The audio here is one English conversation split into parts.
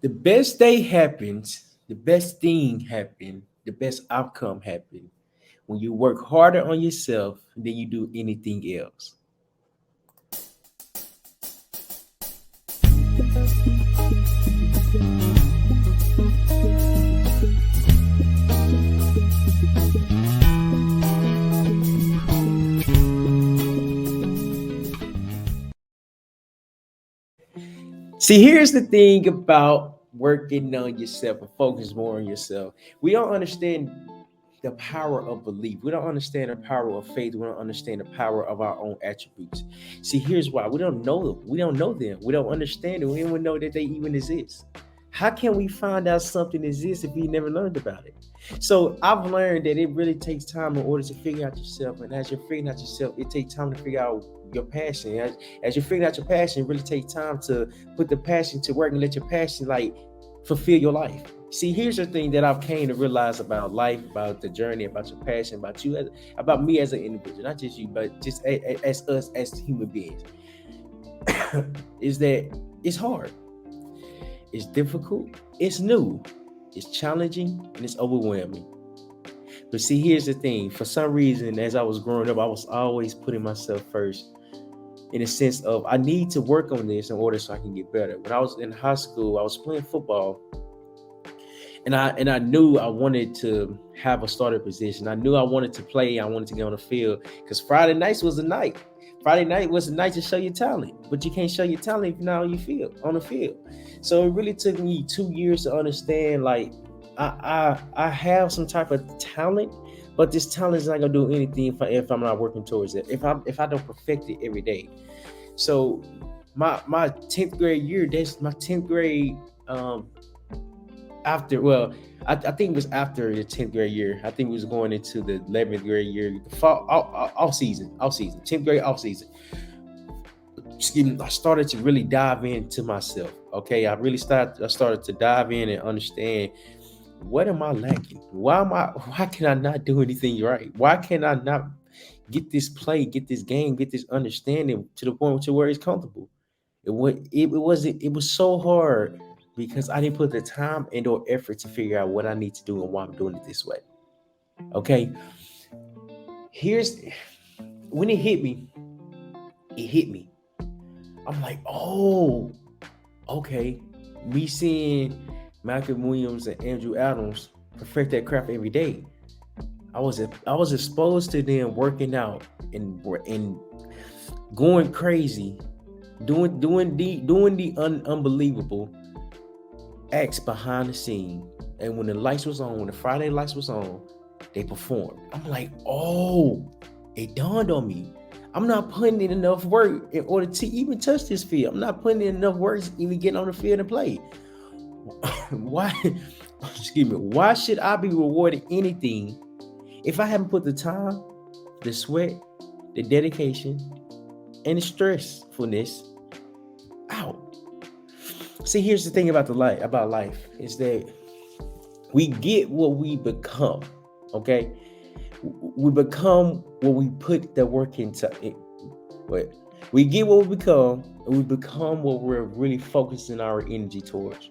The best day happens, the best thing happen, the best outcome happen when you work harder on yourself than you do anything else. See, here's the thing about working on yourself and focus more on yourself. We don't understand the power of belief. We don't understand the power of faith. We don't understand the power of our own attributes. See, here's why. We don't know them. We don't know them. We don't understand them. We don't even know that they even exist. How can we find out something exists if we never learned about it? So I've learned that it really takes time in order to figure out yourself. And as you're figuring out yourself, it takes time to figure out your passion. As you're figuring out your passion, it really takes time to put the passion to work and let your passion like fulfill your life. See, here's the thing that I've came to realize about life, about the journey, about your passion, about you, about me as an individual, not just you, but just as us as human beings, is that it's hard, it's difficult, it's new, it's challenging, and it's overwhelming. But see, here's the thing. For some reason, as I was growing up, I was always putting myself first in a sense of I need to work on this in order so I can get better. When I was in high school, I was playing football. And I knew I wanted to have a starter position. I knew I wanted to play. I wanted to get on the field because Friday nights was the night. Friday night was the night to show your talent, but you can't show your talent if you're not on your field, on the field. So it really took me 2 years to understand. Like I have some type of talent, but this talent is not gonna do anything if I'm not working towards it. If I don't perfect it every day. So my 10th grade year, that's my 10th grade. After I think it was after the 10th grade year. I think we was going into the 11th grade year, the fall off season, 10th grade off season. Excuse me, I started to really dive into myself. Okay, I started to dive in and understand what am I lacking? Why can I not do anything right? Why can I not get this play, get this game, get this understanding to the point to where it's comfortable? It was so hard because I didn't put the time and or effort to figure out what I need to do and why I'm doing it this way. Okay. Here's when it hit me. I'm like, oh, okay. Me seeing Malcolm Williams and Andrew Adams perfect that craft every day. I was exposed to them working out and going crazy, doing the unbelievable acts behind the scene. And when the lights was on, when the Friday lights was on, they performed. I'm like, oh, it dawned on me. I'm not putting in enough work in order to even touch this field. I'm not putting in enough work to even get on the field and play. Why? Excuse me. Why should I be rewarded anything if I haven't put the time, the sweat, the dedication, and the stressfulness out? See, here's the thing about life is that we get what we become. Okay, we become what we put the work into. We get what we become, and we become what we're really focusing our energy towards.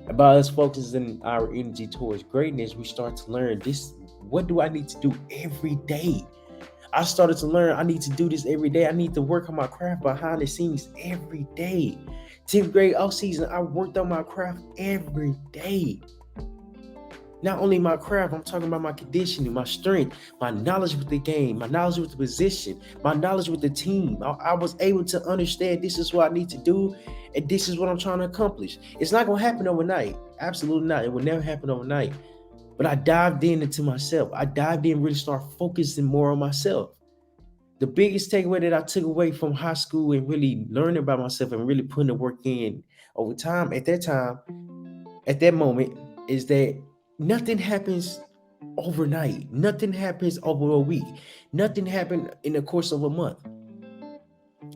About us focusing our energy towards greatness, we start to learn this. What do I need to do every day? I started to learn I need to do this every day. I need to work on my craft behind the scenes every day. 10th grade off season, I worked on my craft every day. Not only my craft, I'm talking about my conditioning, my strength, my knowledge with the game, my knowledge with the position, my knowledge with the team. I was able to understand this is what I need to do, and this is what I'm trying to accomplish. It's not going to happen overnight. Absolutely not. It will never happen overnight. But I dived into myself. I dived in and really started focusing more on myself. The biggest takeaway that I took away from high school and really learning about myself and really putting the work in over time, at that moment, is that nothing happens overnight. Nothing happens over a week. Nothing happened in the course of a month.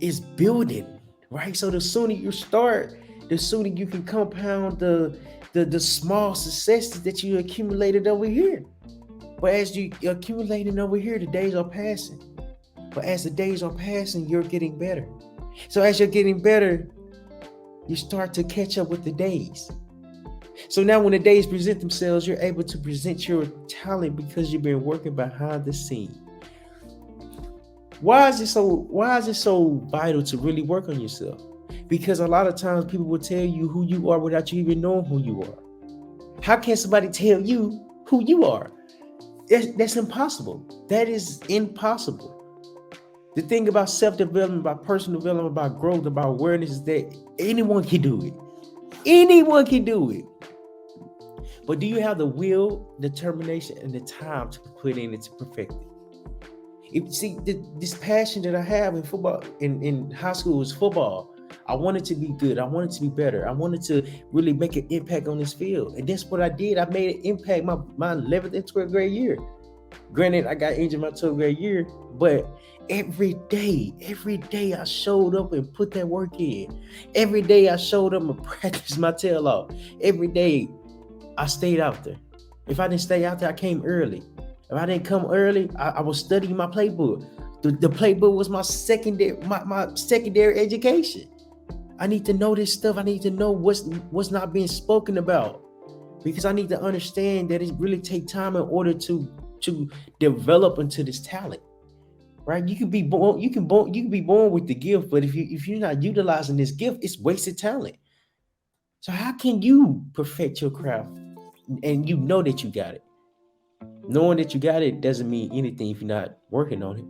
It's building, right? So the sooner you start, the sooner you can compound the small successes that you accumulated over here. But as you accumulating over here, the days are passing. But as the days are passing, you're getting better. So as you're getting better, you start to catch up with the days. So now when the days present themselves, you're able to present your talent because you've been working behind the scene. Why is it so vital to really work on yourself? Because a lot of times people will tell you who you are without you even knowing who you are. How can somebody tell you who you are? That's impossible. That is impossible. The thing about self-development, about personal development, about growth, about awareness is that anyone can do it. Anyone can do it. But do you have the will, determination, and the time to put in it to perfect it? This passion that I have in football, in high school, is football. I wanted to be good. I wanted to be better. I wanted to really make an impact on this field. And that's what I did. I made an impact my 11th and 12th grade year. Granted, I got injured my 12th grade year, but every day I showed up and put that work in. Every day I showed up and practiced my tail off. Every day I stayed out there. If I didn't stay out there, I came early. If I didn't come early, I was studying my playbook. The playbook was my secondary education. I need to know this stuff. I need to know what's not being spoken about, because I need to understand that it really takes time in order to develop into this talent. Right? You can be born with the gift, but if you're not utilizing this gift, it's wasted talent. So how can you perfect your craft and you know that you got it? Knowing that you got it doesn't mean anything if you're not working on it.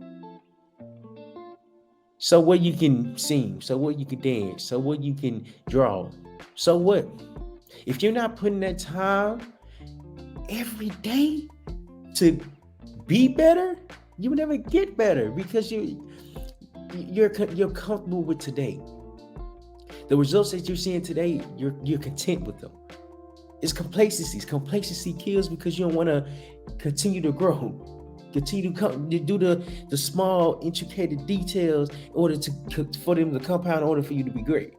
So what you can sing, so what you can dance, so what you can draw, so what? If you're not putting that time every day to be better, you will never get better, because you're comfortable with today. The results that you're seeing today, you're content with them. It's complacency. Complacency kills because you don't want to continue to grow, continue to do the small, intricate details in order for them to compound, in order for you to be great.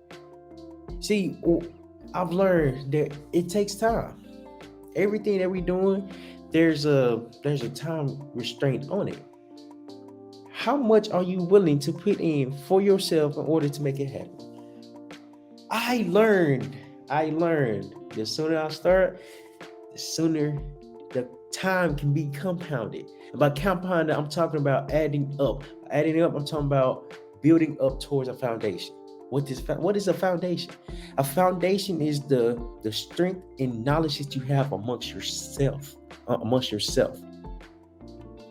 See, I've learned that it takes time. Everything that we're doing, there's a time restraint on it. How much are you willing to put in for yourself in order to make it happen? I learned the sooner I start, the sooner the time can be compounded. And by compounding, I'm talking about adding up. Adding up, I'm talking about building up towards a foundation. What is a foundation? A foundation is the strength and knowledge that you have amongst yourself.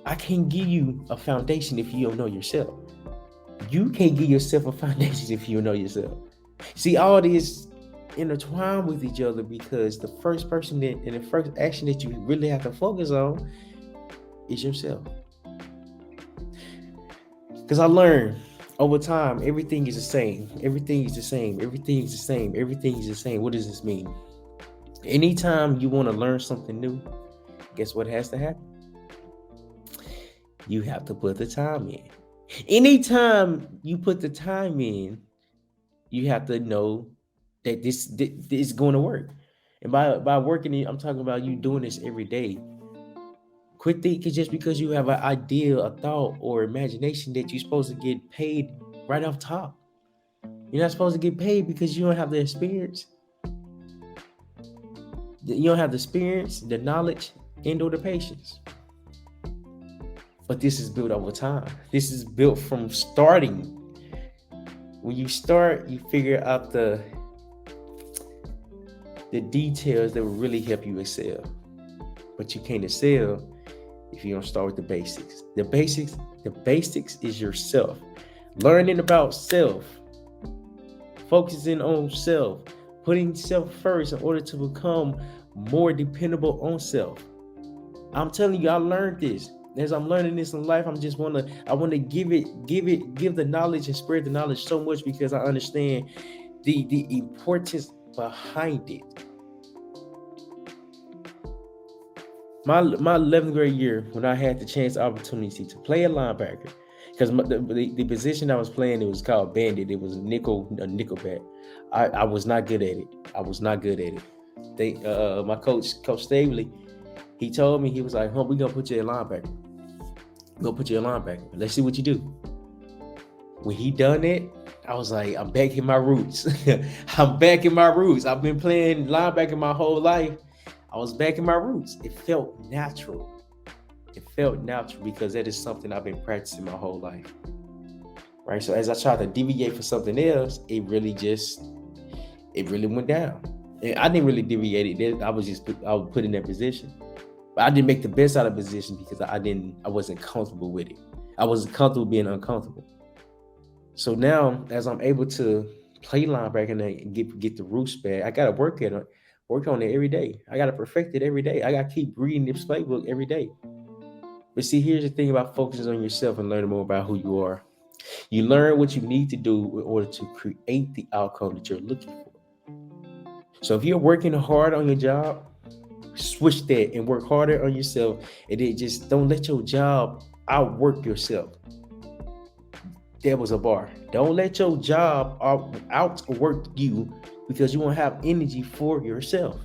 I can't give you a foundation if you don't know yourself. You can't give yourself a foundation if you don't know yourself. See, all this intertwined with each other, because the first person and the first action that you really have to focus on is yourself. Because I learned over time, everything is the same. Everything is the same. Everything is the same. Everything is the same. What does this mean? Anytime you want to learn something new, guess what has to happen? You have to put the time in. Anytime you put the time in, you have to know that this is going to work. And by working it, I'm talking about you doing this every day. Quit thinking just because you have an idea, a thought, or imagination that you're supposed to get paid right off top. You're not supposed to get paid because you don't have the experience. You don't have the experience, the knowledge, and/or the patience. But this is built over time. This is built from starting. When you start, you figure out the details that will really help you excel. But you can't excel if you don't start with the basics. The basics is yourself. Learning about self, focusing on self, putting self first in order to become more dependable on self. I'm telling you, I learned this. As I'm learning this in life, I want to give the knowledge and spread the knowledge so much, because I understand the importance behind it. My 11th grade year, when I had the opportunity to play a linebacker, because the position I was playing, it was called bandit. It was a nickel back. I was not good at it. My coach Staley, he told me, he was like, "We're gonna put you in linebacker. Let's see what you do." when he done it, I was like, I'm back in my roots. I'm back in my roots. I've been playing linebacker my whole life. I was back in my roots. It felt natural. It felt natural because that is something I've been practicing my whole life. Right. So as I tried to deviate for something else, it really went down. And I didn't really deviate it. I was put in that position. But I didn't make the best out of the position because I wasn't comfortable with it. I wasn't comfortable being uncomfortable. So now, as I'm able to play linebacker and get the roots back, I gotta work on it every day. I gotta perfect it every day. I gotta keep reading this playbook every day. But see, here's the thing about focusing on yourself and learning more about who you are. You learn what you need to do in order to create the outcome that you're looking for. So if you're working hard on your job, switch that and work harder on yourself, and then just don't let your job outwork yourself. That was a bar. Don't let your job outwork you because you won't have energy for yourself.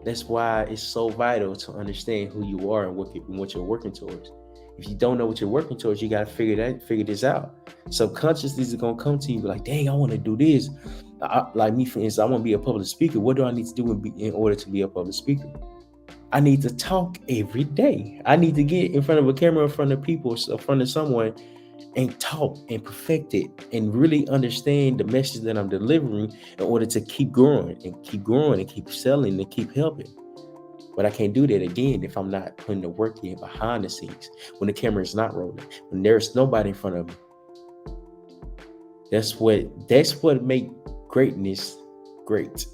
That's why it's so vital to understand who you are and what you're working towards. If you don't know what you're working towards, you gotta figure this out. Subconsciously, is gonna come to you like, dang, I want to do this. Like me, for instance, I want to be a public speaker. What do I need to do in order to be a public speaker? I need to talk every day. I need to get in front of a camera, in front of people, in front of someone, and talk and perfect it and really understand the message that I'm delivering in order to keep growing and keep selling and keep helping. But I can't do that again if I'm not putting the work in behind the scenes, when the camera is not rolling, when there's nobody in front of me. That's what make greatness great.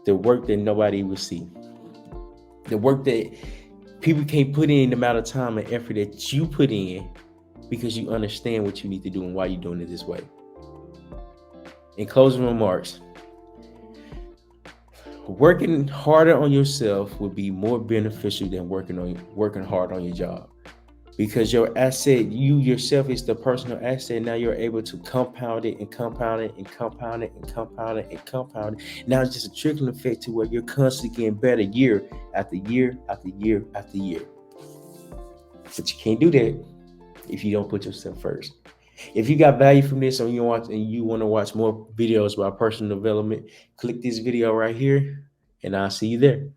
The work that nobody will see. The work that people can't put in the amount of time and effort that you put in because you understand what you need to do and why you're doing it this way. In closing remarks, working harder on yourself will be more beneficial than working hard on your job. Because your asset, you yourself, is the personal asset. Now you're able to compound it and compound it and compound it and compound it and compound it. Now it's just a trickling effect to where you're constantly getting better year after year after year after year. But you can't do that if you don't put yourself first. If you got value from this and you want to watch more videos about personal development, click this video right here and I'll see you there.